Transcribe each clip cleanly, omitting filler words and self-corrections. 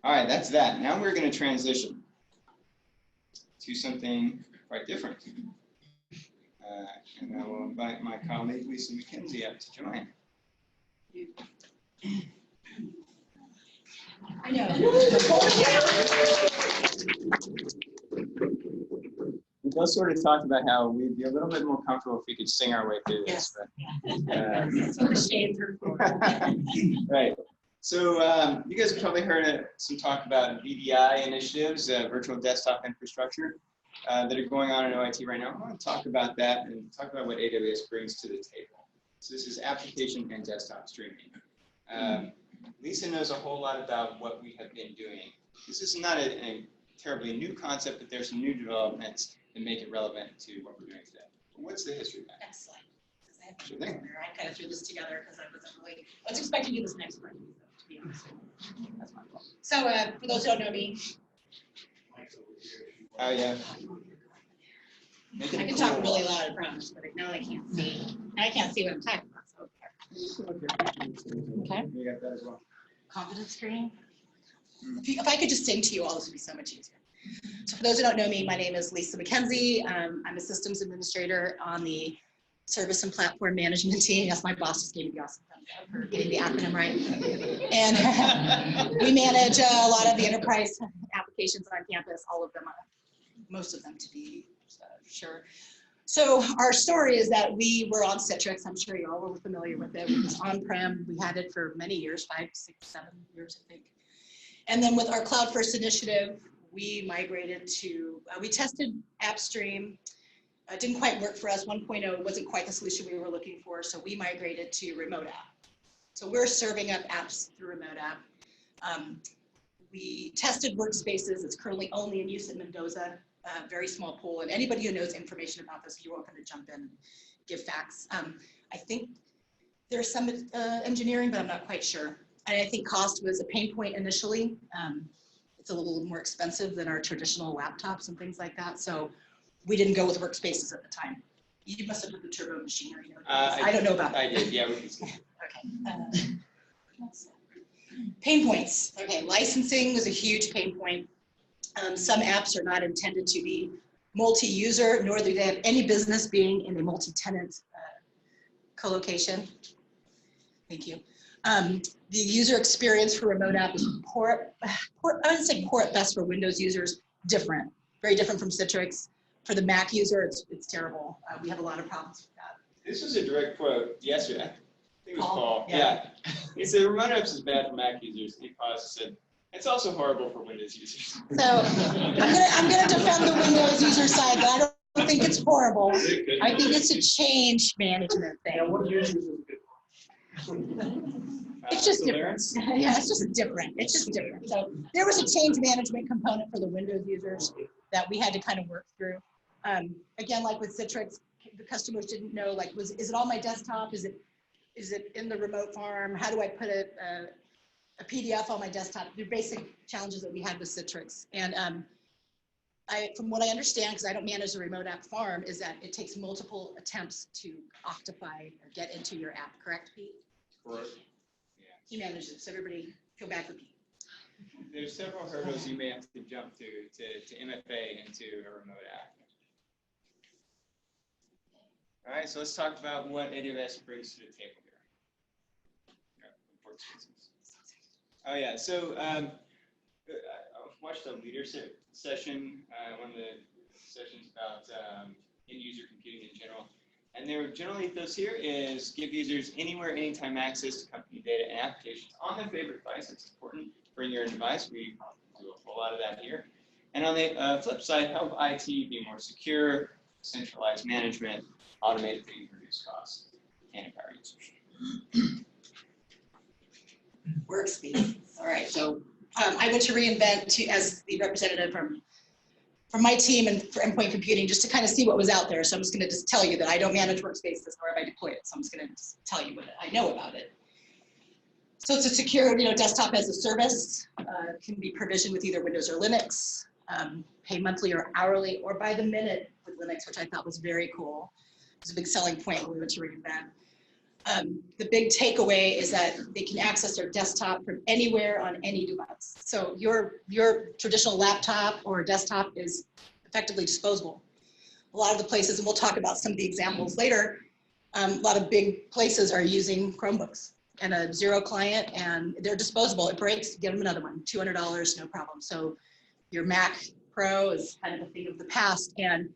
All right, that's that. Now we're going to transition to something quite different. And I will invite my colleague, Lisa MacKenzie, up to join. I know. We both sort of talked about how we'd be a little bit more comfortable if we could sing our way through this. Yes. That's what the shades are for. Right. So you guys have probably heard some talk about VDI initiatives, virtual desktop infrastructure, that are going on in OIT right now. I want to talk about that and talk about what AWS brings to the table. So this is application and desktop streaming. Lisa knows a whole lot about what we have been doing. This is not a terribly new concept, but there's some new developments that make it relevant to what we're doing today. What's the history of that? Excellent. Sure thing. I kind of threw this together because I was expecting to do this next Friday, to be honest. That's my fault. So for those who don't know me. Oh, yeah. I can talk really loud, I promise, but no, I can't see. I can't see what I'm talking about. So okay. You got that as well. Confidence screen. If I could just sing to you all, this would be so much easier. So for those who don't know me, my name is Lisa MacKenzie. I'm a systems administrator on the service and platform management team. Yes, my boss just gave me the awesome thumbs up for getting the acronym right. And we manage a lot of the enterprise applications on campus, all of them, most of them to be sure. So our story is that we were on Citrix. I'm sure you all were familiar with it. It was on-prem. We had it for many years, 5, 6, 7 years, I think. And then with our Cloud First initiative, we migrated to, we tested Appstream. It didn't quite work for us. 1.0 wasn't quite the solution we were looking for, so we migrated to remote app. So we're serving up apps through remote app. We tested Workspaces. It's currently only in use in Mendoza, very small pool. And anybody who knows information about this, you're welcome to jump in and give facts. I think there's some engineering, but I'm not quite sure. And I think cost was a pain point initially. It's a little more expensive than our traditional laptops and things like that. So we didn't go with Workspaces at the time. You must have put the turbo machinery. I don't know about that. I did, yeah. We can see. Okay. Pain points. Okay, licensing was a huge pain point. Some apps are not intended to be multi-user, nor do they have any business being in a multi-tenant co-location. Thank you. The user experience for remote app is poor. I wouldn't say poor at best for Windows users, different, very different from Citrix. For the Mac user, it's terrible. We have a lot of problems with that. This was a direct quote yesterday. I think it was Paul. Yeah. He said remote apps is bad for Mac users. He paused and said, it's also horrible for Windows users. So I'm gonna defend the Windows user side, but I don't think it's horrible. I think it's a change management thing. Yeah, what users is a good one? It's just different. Yeah, it's just different. It's just different. So there was a change management component for the Windows users that we had to kind of work through. Again, like with Citrix, the customers didn't know, like, is it on my desktop? Is it in the remote farm? How do I put a PDF on my desktop? The basic challenges that we had with Citrix. And from what I understand, because I don't manage the remote app farm, is that it takes multiple attempts to octopy or get into your app. Correct, Pete? Correct. He manages it, so everybody feel bad for Pete. There's several hurdles you may have to jump to MFA into a remote app. All right, so let's talk about what AWS brings to the table here. Workspaces. Oh yeah, so I watched a leadership session, one of the sessions about end-user computing in general. And their general ethos here is give users anywhere, anytime access to company data and applications on their favorite device. It's important. Bring your own device. We do a whole lot of that here. And on the flip side, help IT be more secure, centralize management, automate things, reduce costs, and empower users. Workspaces. All right. So I went to reInvent as the representative from my team and for endpoint computing, just to kind of see what was out there. So I'm just going to just tell you that I don't manage Workspaces, nor have I deployed it. So I'm just going to just tell you what I know about it. So it's a secure, desktop as a service. Can be provisioned with either Windows or Linux. Pay monthly or hourly or by the minute with Linux, which I thought was very cool. It was a big selling point when we went to reInvent. The big takeaway is that they can access their desktop from anywhere on any device. So your traditional laptop or desktop is effectively disposable. A lot of the places, and we'll talk about some of the examples later, a lot of big places are using Chromebooks and a Zero client, and they're disposable. It breaks, get them another one, $200, no problem. So your Mac Pro is kind of a thing of the past, and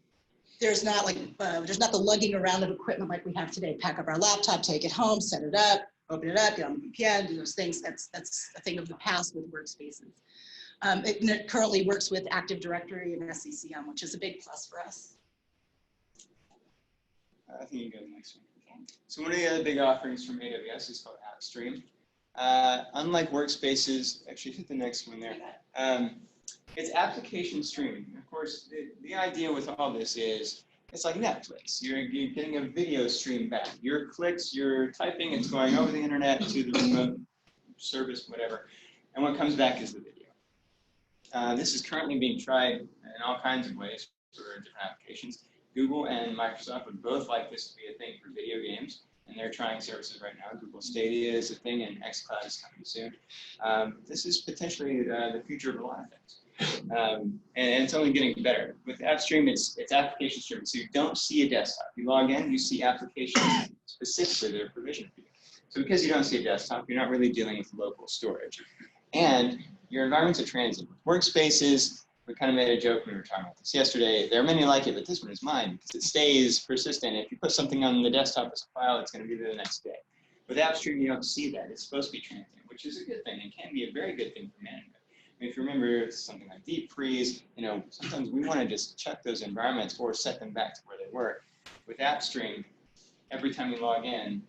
there's not the lugging around of equipment like we have today. Pack up our laptop, take it home, set it up, open it up, get on the VPN, do those things. That's a thing of the past with Workspaces. It currently works with Active Directory and SCCM, which is a big plus for us. I think you can go to the next one. So one of the other big offerings from AWS is called Appstream. Unlike Workspaces, actually hit the next one there. It's application streaming. Of course, the idea with all this is it's like Netflix. You're getting a video stream back. Your clicks, you're typing, it's going over the internet to the remote service, whatever. And what comes back is the video. This is currently being tried in all kinds of ways for different applications. Google and Microsoft would both like this to be a thing for video games, and they're trying services right now. Google Stadia is a thing, and xCloud is coming soon. This is potentially the future of a lot of things. And it's only getting better. With Appstream, it's application streaming, so you don't see a desktop. You log in, you see applications specifically that are provisioned for you. So because you don't see a desktop, you're not really dealing with local storage. And your environment's a transient. With Workspaces, we kind of made a joke when we were talking about this yesterday. There are many like it, but this one is mine because it stays persistent. If you put something on the desktop as a file, it's going to be there the next day. With Appstream, you don't see that. It's supposed to be transient, which is a good thing and can be a very good thing for management. I mean, if you remember something like deep freeze, sometimes we want to just check those environments or set them back to where they were. With Appstream, every time you log in,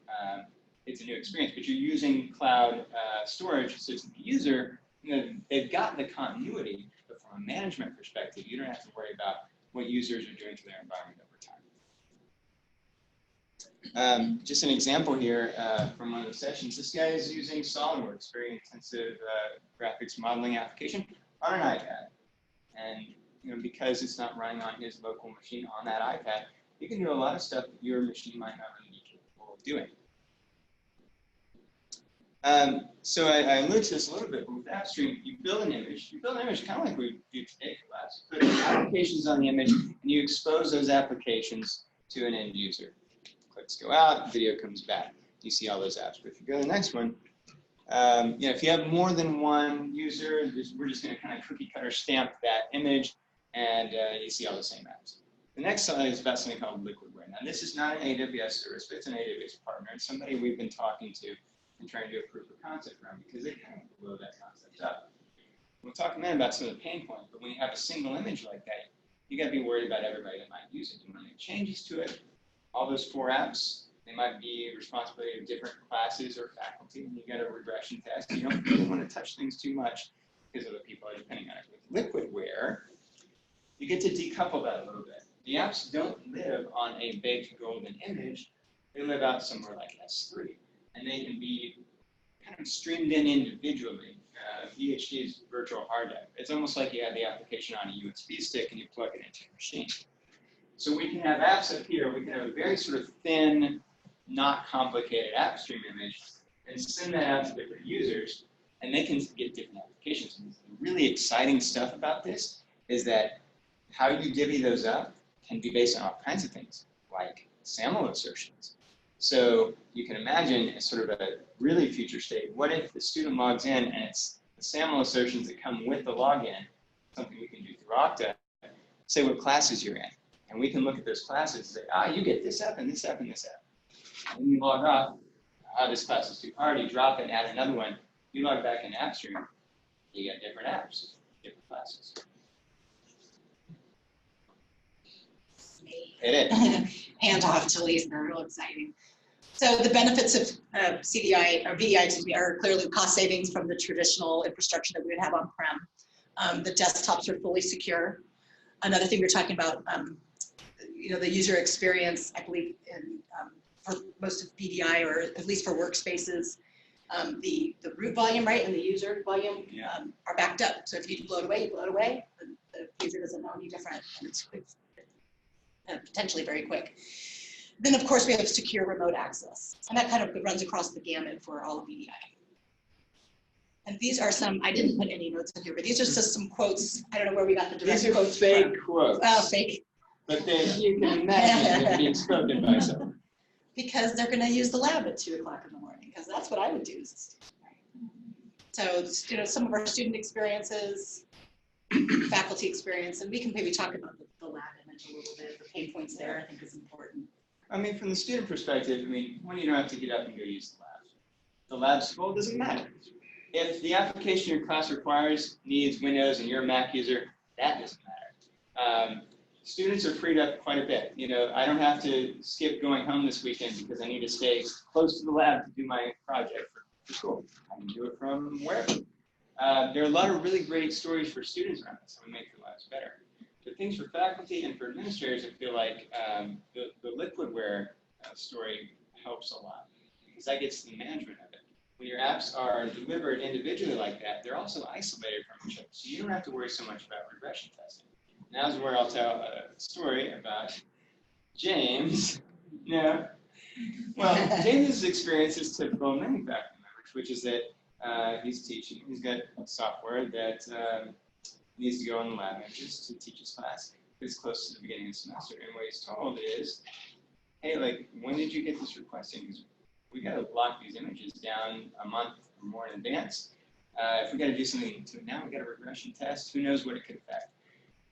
it's a new experience, but you're using cloud storage, so the user, they've got the continuity. From a management perspective, you don't have to worry about what users are doing to their environment over time. Just an example here from one of the sessions. This guy is using SolidWorks, very intensive graphics modeling application on an iPad. And because it's not running on his local machine on that iPad, you can do a lot of stuff that your machine might not really be capable of doing. So I alluded to this a little bit, but with Appstream, you build an image. You build an image kind of like we do today class. Put applications on the image, and you expose those applications to an end user. Clicks go out, video comes back. You see all those apps. But if you go to the next one, if you have more than one user, we're just going to kind of cookie cutter stamp that image, and you see all the same apps. The next slide is about something called Liquidware. Now, this is not an AWS service, but it's an AWS partner. It's somebody we've been talking to and trying to do a proof of concept around because they kind of blow that concept up. We'll talk in a minute about some of the pain points, but when you have a single image like that, you got to be worried about everybody that might use it. You want to make changes to it. All those 4 apps, they might be responsibility of different classes or faculty, and you got a regression test. You don't really want to touch things too much because other people are depending on it. With Liquidware, you get to decouple that a little bit. The apps don't live on a big golden image. They live out somewhere like S3. And they can be kind of streamed in individually. VHD is virtual hard drive. It's almost like you have the application on a USB stick and you plug it into your machine. So we can have apps up here. We can have a very sort of thin, not complicated Appstream image and send that out to different users, and they can get different applications. And the really exciting stuff about this is that how you divvy those up can be based on all kinds of things, like SAML assertions. So you can imagine it's sort of a really future state. What if the student logs in and it's the SAML assertions that come with the login, something we can do through Okta, say what classes you're in. And we can look at those classes and say, you get this app and this app and this app. And then you log off, this class is too hard, you drop it and add another one. You log back in Appstream, you get different apps, different classes. Hit it. Hand off to Lisa, they're real exciting. So the benefits of CDI or VDI are clearly cost savings from the traditional infrastructure that we would have on-prem. The desktops are fully secure. Another thing we're talking about, the user experience, I believe, for most of VDI or at least for Workspaces, the root volume, right, and the user volume are backed up. So if you blow it away, you blow it away. The user doesn't know any different, and it's potentially very quick. Then, of course, we have secure remote access. And that kind of runs across the gamut for all of EDI. And these are some, I didn't put any notes in here, but these are just some quotes. I don't know where we got the direct These are quotes fake from. quotes. Oh, fake. But you can imagine them being spoken by someone. Because they're going to use the lab at 2 o'clock in the morning, because that's what I would do. So, some of our student experiences, faculty experience, and we can maybe talk about the lab image a little bit. The pain points there, I think, is important. I mean, from the student perspective, when you don't have to get up and go use the lab. The lab's full, doesn't matter. If the application your class requires needs Windows and you're a Mac user, that doesn't matter. Students are freed up quite a bit. I don't have to skip going home this weekend because I need to stay close to the lab to do my project for school. I can do it from wherever. There are a lot of really great stories for students around this, how we make the labs better. But things for faculty and for administrators, I feel like the Liquidware story helps a lot because that gets to the management of it. When your apps are delivered individually like that, they're also isolated from each other. So you don't have to worry so much about regression testing. Now's where I'll tell a story about James. No. Well, James's experience is typical of many faculty members, which is that he's teaching. He's got software that needs to go on the lab images to teach his class. It's close to the beginning of the semester. And what he's told is, hey, when did you get this request in? Because we got to lock these images down a month or more in advance. If we got to do something to now, we got a regression test. Who knows what it could affect?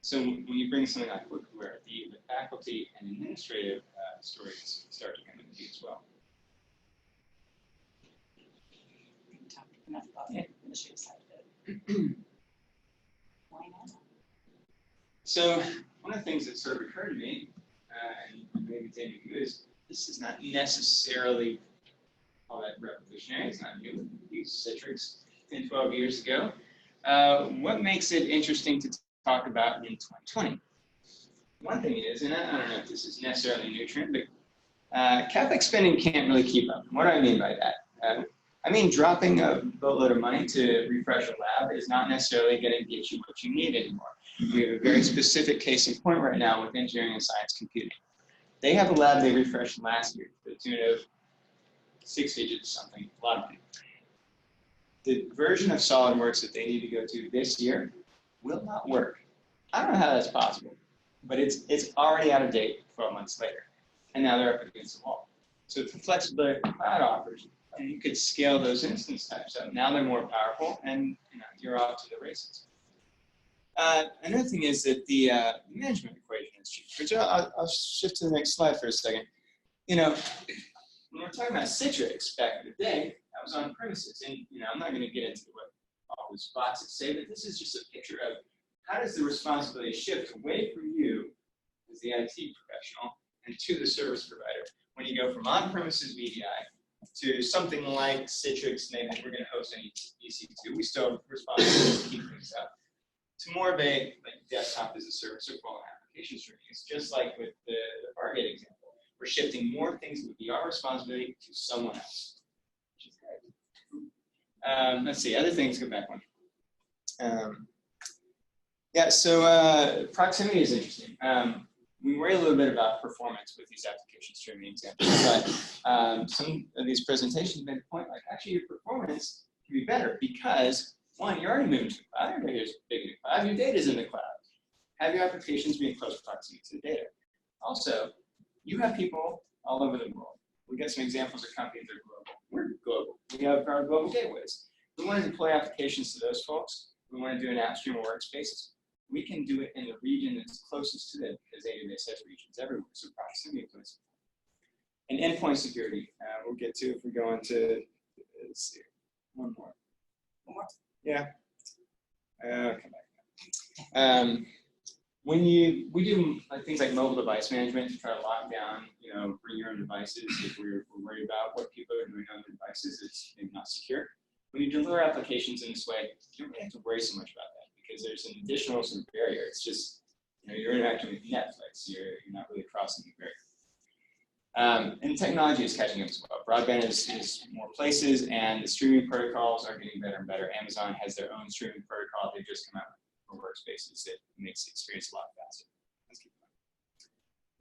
So when you bring something like Liquidware, the faculty and administrative stories start to come into view as well. Enough about the administrative side of it. Why not? So one of the things that sort of occurred to me, and maybe David, is this is not necessarily all that revolutionary. It's not new. We used Citrix 10, 12 years ago. What makes it interesting to talk about in 2020? One thing is, and I don't know if this is necessarily a new trend, but CapEx spending can't really keep up. What do I mean by that? I mean, dropping a boatload of money to refresh a lab is not necessarily going to get you what you need anymore. We have a very specific case in point right now with engineering and science computing. They have a lab they refreshed last year to the tune of 6 digits or something, a lot of money. The version of SolidWorks that they need to go to this year will not work. I don't know how that's possible, but it's already out of date 12 months later, and now they're up against the wall. So the flexibility the cloud offers, and you could scale those instance types up. Now they're more powerful, and you're off to the races. Another thing is that the management equation has changed, which I'll shift to the next slide for a second. When we're talking about Citrix back in the day, that was on premises, and I'm not going to get into what all those boxes say, but this is just a picture of how does the responsibility shift away from you as the IT professional and to the service provider when you go from on-premises VDI to something like Citrix, and we're going to host an EC2. We still have responsibility to keep things up. To more of a desktop as a service or full application streaming. It's just like with the Fargate example. We're shifting more things that would be our responsibility to someone else, which is great. Let's see, other things, go back one. So proximity is interesting. We worry a little bit about performance with these application streaming examples, but some of these presentations made the point like actually your performance can be better because one, you're already moving to the cloud, your data is big in the cloud, your data is in the cloud. Have your applications be in close proximity to the data. Also, you have people all over the world. We got some examples of companies that are global. We're global. We have our global gateways. We want to deploy applications to those folks. We want to do an Appstream or Workspaces. We can do it in the region that's closest to them because AWS has regions everywhere, so proximity plays. And endpoint security, we'll get to if we go into, let's see, one more. Yeah. Come back. When we do things like mobile device management to try to lock down, bring your own devices. If we're worried about what people are doing on their devices, it's maybe not secure. When you deliver applications in this way, you don't really have to worry so much about that because there's an additional sort of barrier. It's just, you're interacting with Netflix. You're not really crossing the barrier. And technology is catching up as well. Broadband is more places, and the streaming protocols are getting better and better. Amazon has their own streaming protocol. They've just come out for Workspaces that makes the experience a lot faster. Let's keep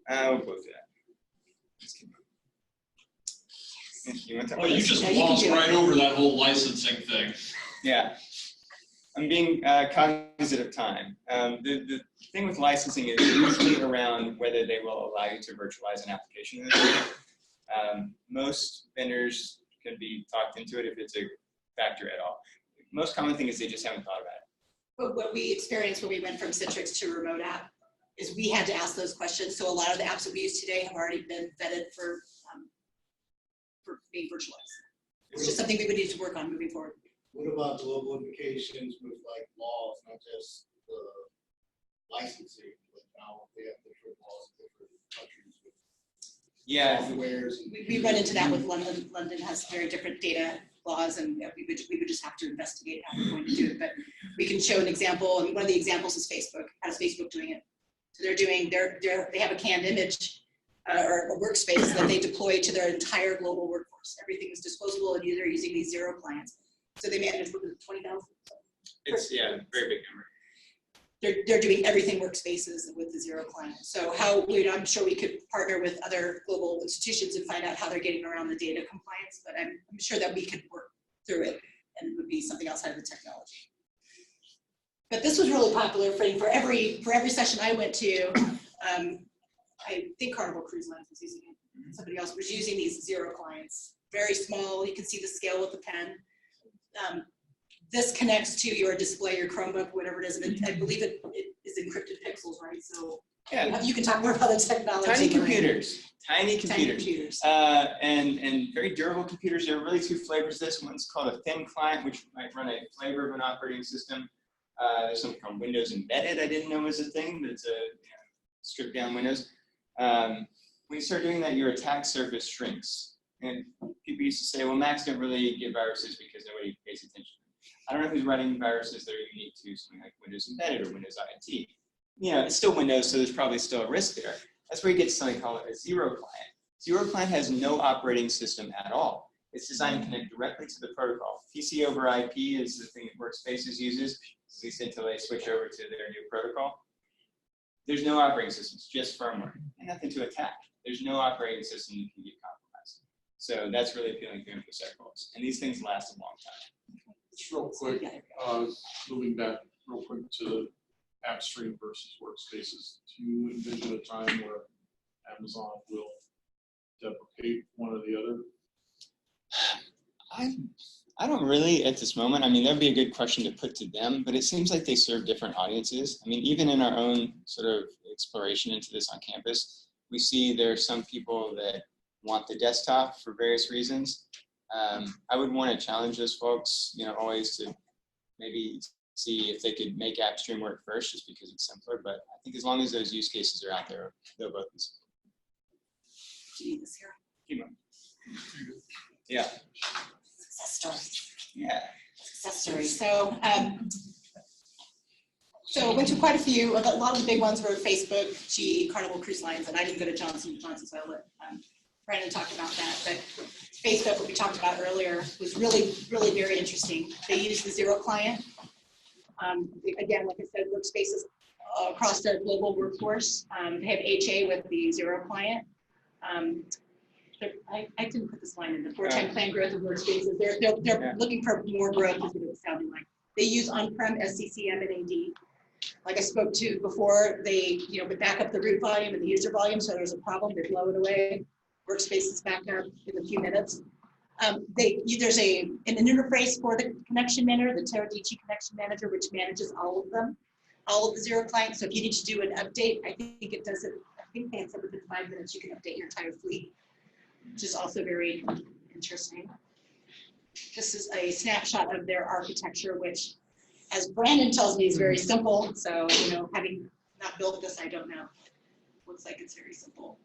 going. We'll go through that. Let's You want to? Well, you just No, you can glossed do it. right over that whole licensing thing. Yeah. I'm being cognizant of time. The thing with licensing is usually around whether they will allow you to virtualize an application in the future. Most vendors can be talked into it if it's a factor at all. Most common thing is they just haven't thought about it. But what we experienced when we went from Citrix to remote app is we had to ask those questions. So a lot of the apps that we use today have already been vetted for being virtualized. It's just something we would need to work on moving forward. What about global implications with like laws, not just the licensing, but now they have different laws in different countries with Yeah. softwares? We run into that with London. London has very different data laws, and we would just have to investigate how we're going to do it. But we can show an example, and one of the examples is Facebook. How is Facebook doing it? So they have a canned image or a workspace that they deploy to their entire global workforce. Everything is disposable, and they're using these zero clients. So they manage 20,000. It's very big number. They're doing everything workspaces with the zero client. So I'm sure we could partner with other global institutions and find out how they're getting around the data compliance, but I'm sure that we could work through it, and it would be something outside of the technology. But this was really popular for every session I went to. I think Carnival Cruise Lines was using it. Somebody else was using these zero clients. Very small, you can see the scale with the pen. This connects to your display, your Chromebook, whatever it is. And I believe it is encrypted pixels, right? So Yeah. you can talk more about the technology. Tiny computers. Tiny computers. And very durable computers. There are really two flavors of this. One's called a thin client, which might run a flavor of an operating system. There's something called Windows Embedded. I didn't know was a thing, but it's a stripped down Windows. When you start doing that, your attack surface shrinks. And people used to say, well, Macs don't really get viruses because nobody pays attention. I don't know who's writing viruses that are unique to something like Windows Embedded or Windows INT. It's still Windows, so there's probably still a risk there. That's where you get something called a zero client. Zero client has no operating system at all. It's designed to connect directly to the protocol. PC over IP is the thing that Workspaces uses, at least until they switch over to their new protocol. There's no operating system, it's just firmware, and nothing to attack. There's no operating system that can get compromised. So that's really appealing to InfoSec folks. And these things last a long time. Just real quick, moving back real quick to Appstream versus Workspaces. Do you envision a time where Amazon will deprecate one or the other? I don't really at this moment. I mean, that'd be a good question to put to them, but it seems like they serve different audiences. I mean, even in our own sort of exploration into this on campus, we see there are some people that want the desktop for various reasons. I would want to challenge those folks, always to maybe see if they could make Appstream work first, just because it's simpler. But I think as long as those use cases are out there, they'll both be supported. Do you need this here? Yeah. Success stories. Yeah. Success stories. So, so I went to quite a few. A lot of the big ones were Facebook, GE, Carnival Cruise Lines, and I didn't go to Johnson & Johnson, so I let Brandon talk about that. But Facebook, what we talked about earlier, was really, really very interesting. They use the zero client. Again, like I said, Workspaces across their global workforce. They have HA with the zero client. I didn't put this line in, the 4-time plan growth of Workspaces. They're looking for more growth, is what it's sounding like. They use on-prem SCCM and AD. Like I spoke to before, they would back up the root volume and the user volume, so there's a problem, they blow it away. Workspaces back up in a few minutes. There's an interface for the connection manager, the Teradici connection manager, which manages all of them, all of the zero clients. So if you need to do an update, I think it does it. I think they had said within 5 minutes you can update your entire fleet, which is also very interesting. This is a snapshot of their architecture, which, as Brandon tells me, is very simple. So, having not built this, I don't know. Looks like it's very simple.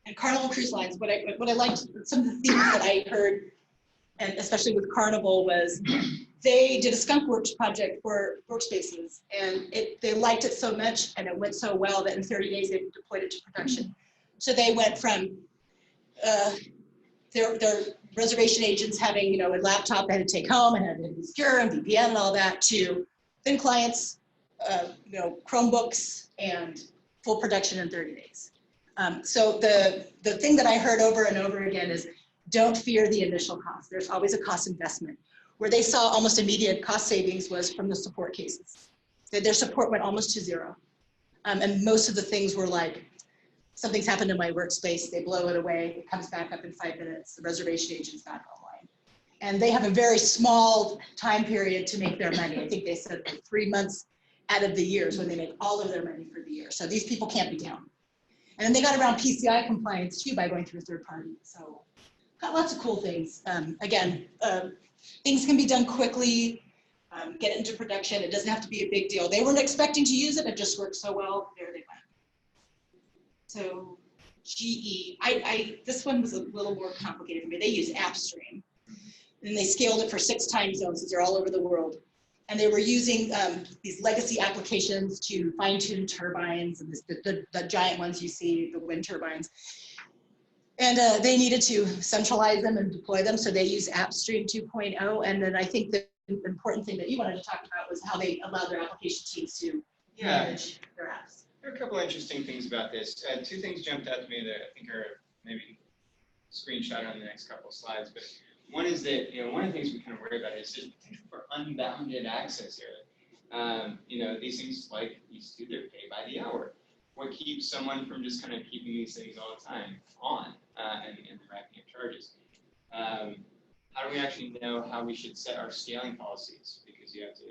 And Carnival Cruise Lines, what I liked, some of the themes that I heard, and especially with Carnival, was they did a skunkworks project for Workspaces, and they liked it so much, and it went so well that in 30 days they deployed it to production. So they went from their reservation agents having a laptop they had to take home and had to be secure and VPN and all that, to thin clients, Chromebooks, and full production in 30 days. So the thing that I heard over and over again is don't fear the initial cost. There's always a cost investment. Where they saw almost immediate cost savings was from the support cases. Their support went almost to zero. And most of the things were like, something's happened in my workspace, they blow it away, it comes back up in 5 minutes, the reservation agent's back online. And they have a very small time period to make their money. I think they said like 3 months out of the year is when they make all of their money for the year. So these people can't be down. And then they got around PCI compliance too by going through a third party. So got lots of cool things. Again, things can be done quickly, get it into production. It doesn't have to be a big deal. They weren't expecting to use it. It just worked so well. There they went. So GE, this one was a little more complicated for me. They use Appstream. And they scaled it for 6 time zones because they're all over the world. And they were using these legacy applications to fine-tune turbines and the giant ones you see, the wind turbines. And they needed to centralize them and deploy them, so they use Appstream 2.0. And then I think the important thing that you wanted to talk about was how they allow their application teams to manage their apps. There are a couple of interesting things about this. 2 things jumped out to me that I think are maybe screenshot on the next couple of slides. But one is that, one of the things we kind of worry about is just potential for unbounded access here. These things like these two, they're paid by the hour. What keeps someone from just kind of keeping these things all the time on and racking up charges? How do we actually know how we should set our scaling policies? Because you have to,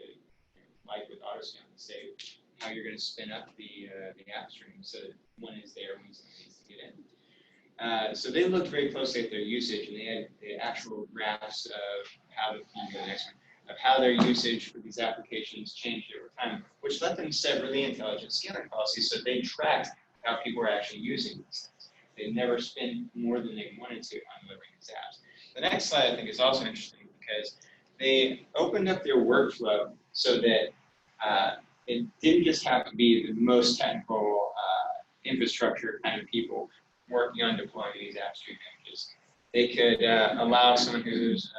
like with auto scaling, say how you're going to spin up the app stream so that one is there when someone needs to get in. So they looked very closely at their usage, and they had the actual graphs of how of how their usage for these applications changed over time, which let them set really intelligent scaling policies so they tracked how people were actually using these things. They never spent more than they wanted to on delivering these apps. The next slide I think is also interesting because they opened up their workflow so that it didn't just have to be the most technical infrastructure kind of people working on deploying these Appstream images. They could allow someone who's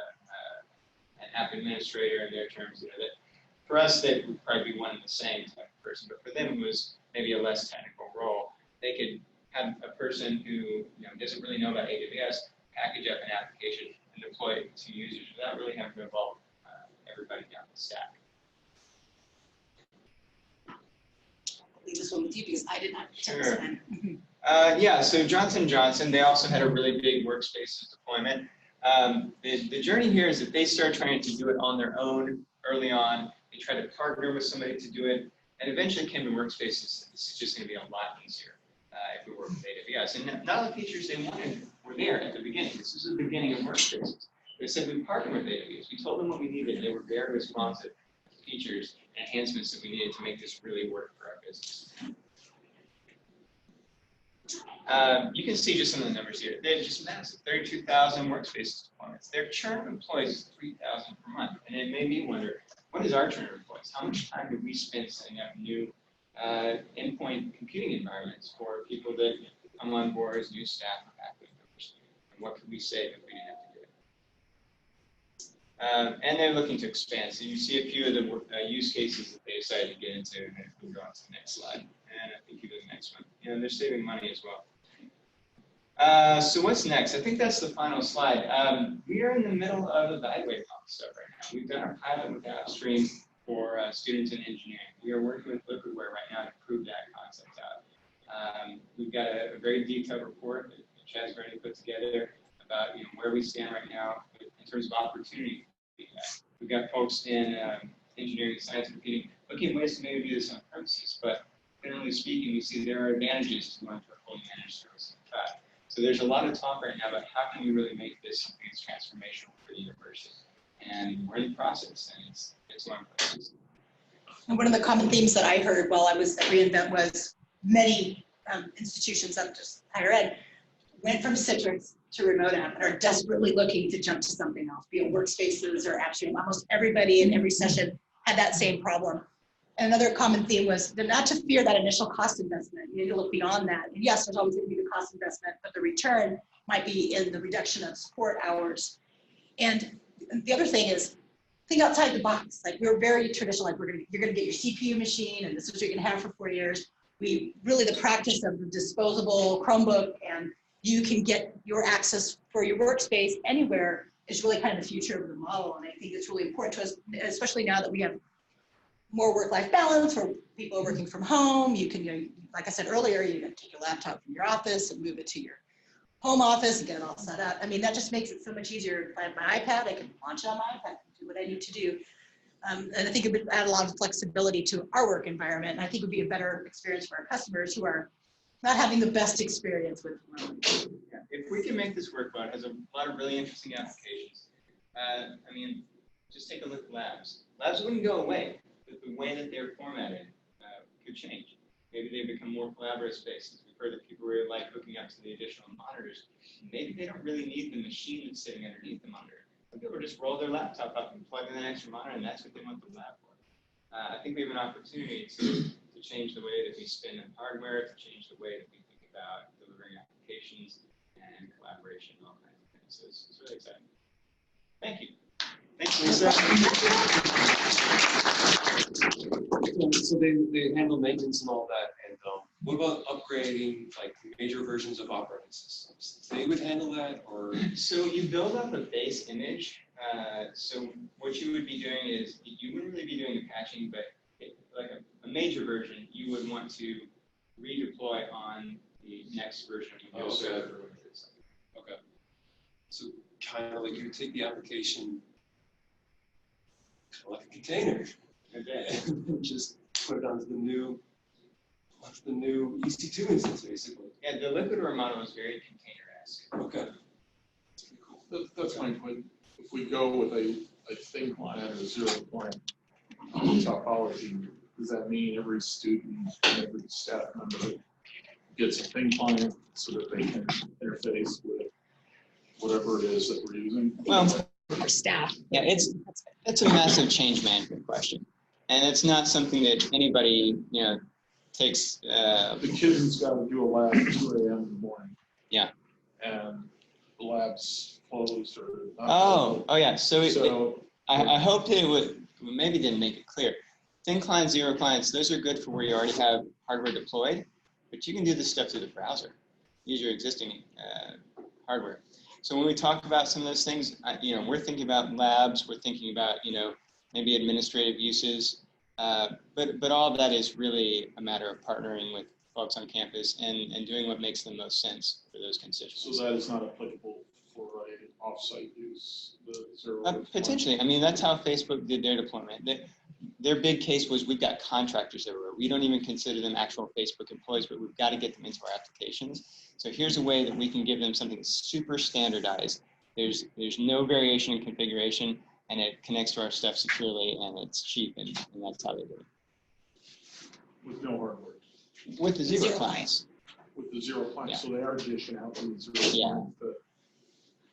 an app administrator in their terms, that for us that would probably be one and the same type of person, but for them it was maybe a less technical role. They could have a person who doesn't really know about AWS package up an application and deploy it to users without really having to involve everybody down the stack. I'll leave this one with you because I did not. Sure. So Johnson & Johnson, they also had a really big Workspaces deployment. The journey here is that they started trying to do it on their own early on. They tried to partner with somebody to do it, and eventually came to Workspaces. This is just going to be a lot easier if we work with AWS. And not all the features they wanted were there at the beginning. This is the beginning of Workspaces. They said we partnered with AWS. We told them what we needed, and they were very responsive to features and enhancements that we needed to make this really work for our business. You can see just some of the numbers here. They're just massive, 32,000 Workspaces deployments. Their churn of employees is 3,000 per month. And it made me wonder, what is our churn of employees? How much time do we spend setting up new endpoint computing environments for people that come on board as new staff or faculty members? And what could we save if we didn't have to do it? And they're looking to expand. So you see a few of the use cases that they decided to get into, and if we go on to the next slide. And I think you do the next one. They're saving money as well. So what's next? I think that's the final slide. We are in the middle of evaluating all this stuff right now. We've done our pilot with Appstream for students in engineering. We are working with Liquidware right now to prove that concept out. We've got a very detailed report that Chad's already put together about where we stand right now in terms of opportunity. We've got folks in engineering and science computing looking at ways to maybe do this on premises, but generally speaking, we see there are advantages to going to a fully managed service in fact. So there's a lot of talk right now about how can we really make this something that's transformational for the university. And we're in the process, and it's going places. And one of the common themes that I heard while I was at reInvent was many institutions, not just higher ed, went from Citrix to remote app and are desperately looking to jump to something else, be it Workspaces or Appstream. Almost everybody in every session had that same problem. And another common theme was not to fear that initial cost investment. You need to look beyond that. And yes, there's always going to be the cost investment, but the return might be in the reduction of support hours. And the other thing is, think outside the box. Like, we're very traditional. Like, you're going to get your CPU machine, and this is what you're going to have for 4 years. We really, the practice of the disposable Chromebook, and you can get your access for your workspace anywhere is really kind of the future of the model. And I think it's really important to us, especially now that we have more work-life balance, where people are working from home. You can, like I said earlier, you can take your laptop from your office and move it to your home office and get it all set up. I mean, that just makes it so much easier. If I have my iPad, I can launch it on my iPad and do what I need to do. And I think it would add a lot of flexibility to our work environment. And I think it would be a better experience for our customers who are not having the best experience with it. Yeah. If we can make this work well, it has a lot of really interesting applications. I mean, just take a look at labs. Labs wouldn't go away, but the way that they're formatted could change. Maybe they become more collaborative spaces. We've heard that people really like hooking up to the additional monitors. Maybe they don't really need the machine that's sitting underneath the monitor. Some people just roll their laptop up and plug in an extra monitor, and that's what they want the lab for. I think we have an opportunity to change the way that we spin in hardware, to change the way that we think about delivering applications and collaboration and all kinds of things. So it's really exciting. Thank you. Thanks, Lisa. So they handle maintenance and all that. And what about upgrading like major versions of operating systems? They would handle that, or? So you build up a base image. So what you would be doing is you wouldn't really be doing the patching, but like a major version, you would want to redeploy on the next version of your server. Okay. So kind of like you take the application, kind of like a container, and just put it onto the new EC2 instance, basically. Yeah, the Liquidware model is very container-esque. Okay. That's pretty cool. That's my point. If we go with a thin client or a zero client topology, does that mean every student and every staff member gets a thin client so that they can interface with whatever it is that we're using? Well, Our staff. yeah, it's a massive change management question, and it's not something that anybody takes. The kid's got to do a lab at 2 a.m. in the morning. Yeah. And the lab's closed or not. Oh yeah. So I hope they would maybe didn't make it clear. Thin clients, zero clients, those are good for where you already have hardware deployed, but you can do this stuff through the browser. Use your existing hardware. So when we talk about some of those things, we're thinking about labs, we're thinking about, maybe administrative uses, but all of that is really a matter of partnering with folks on campus and doing what makes the most sense for those constituents. So that is not applicable for an offsite use, the zero. Potentially. I mean, that's how Facebook did their deployment. Their big case was we've got contractors everywhere. We don't even consider them actual Facebook employees, but we've got to get them into our applications. So here's a way that we can give them something super standardized. There's no variation in configuration, and it connects to our stuff securely, and it's cheap, and that's how they do it. With no hardware. With the zero clients. With the zero clients, Yeah. so they are dishing out the zero clients to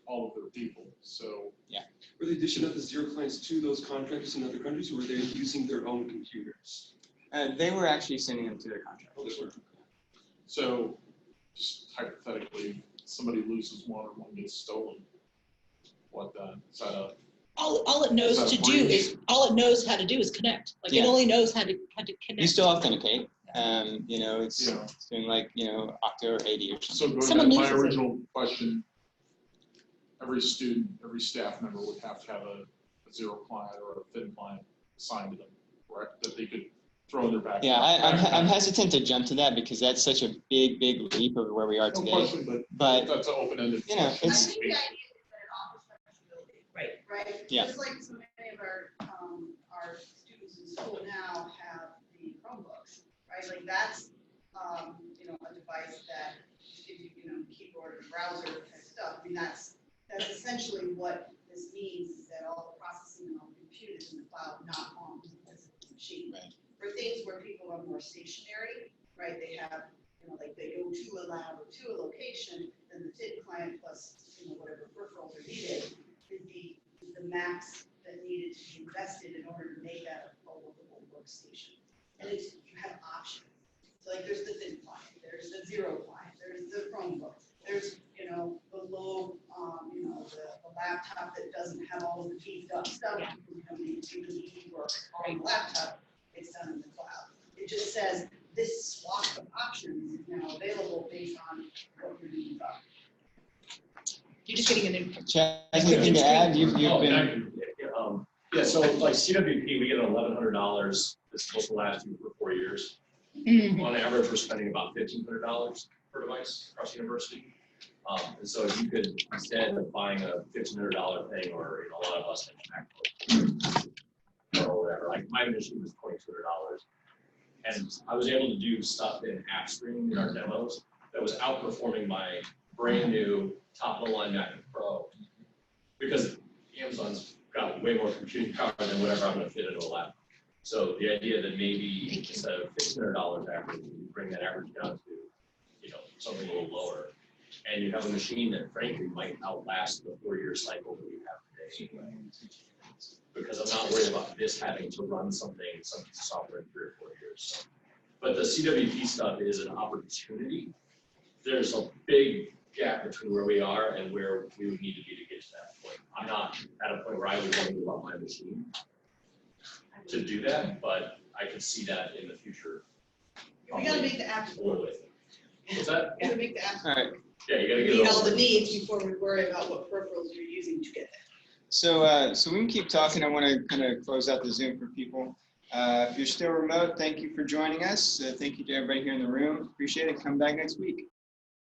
all of their people. So yeah. Were they dishing out the zero clients to those contractors in other countries, or were they using their own computers? They were actually sending them to their contractors. So just hypothetically, somebody loses one or one gets stolen. What then? Is that a All it knows Is that to do breach? is all it knows how to do is connect. Like Yeah. it only knows how to connect. You still authenticate. It's doing like Okta or AD or so something. going Someone back to my loses it. original question, every student, every staff member would have to have a zero client or a thin client assigned to them, correct? That they could throw in their back. Yeah, I'm hesitant to jump to that because that's such a big leap over where we are No today. question, But that's an open-ended you know, question. I it's- think the idea is that it offers flexibility. Right? Yeah. Just like so many of our students in school now have the Chromebooks, right? Like that's, a device that gives you, keyboard and browser type stuff. I mean, that's essentially what this means is that all the processing and all the compute is in the cloud, not on the physical machine. Right. For things where people are more stationary, right? They have, like they go to a lab or to a location, then the thin client plus, whatever peripherals are needed is the max that needed to be invested in order to make that a livable workstation. And you have options. So like there's the thin client, there's the zero client, there's the Chromebook, there's, the low, the laptop that doesn't have all of the beefed up stuff. You don't need to do the work on the laptop, it's done in the cloud. It just says this swath of options is now available based on what your needs are. You're just getting a new. Chad, anything to add? You've been. Yeah, so like CWP, we get $1,100. This supposed to last you for 4 years. Mhm. On average, we're spending about $1,500 per device across the university. And so you could, instead of buying a $1,500 thing, or a lot of us have MacBook or whatever, like my machine was $2,200. And I was able to do stuff in Appstream in our demos that was outperforming my brand new top of the line MacBook Pro, because Amazon's got way more computing power than whatever I'm going to fit into a laptop. So the idea that maybe instead of $1,500 average, you bring that average down to, something a little lower, and you have a machine that frankly might outlast the 4-year cycle that we have today anyway. Because I'm not worried about this having to run some piece of software in 3 or 4 years. So, but the CWP stuff is an opportunity. There's a big gap between where we are and where we would need to be to get to that point. I'm not at a point where I would want to move on my machine to do that, but I could see that in the future. We gotta make the apps Roll with it. What's that? We gotta make the apps All right. Yeah, you gotta get meet it all the over. needs before we worry about what peripherals you're using to get there. So we can keep talking. I want to kind of close out the Zoom for people. If you're still remote, thank you for joining us. Thank you to everybody here in the room. Appreciate it. Come back next week.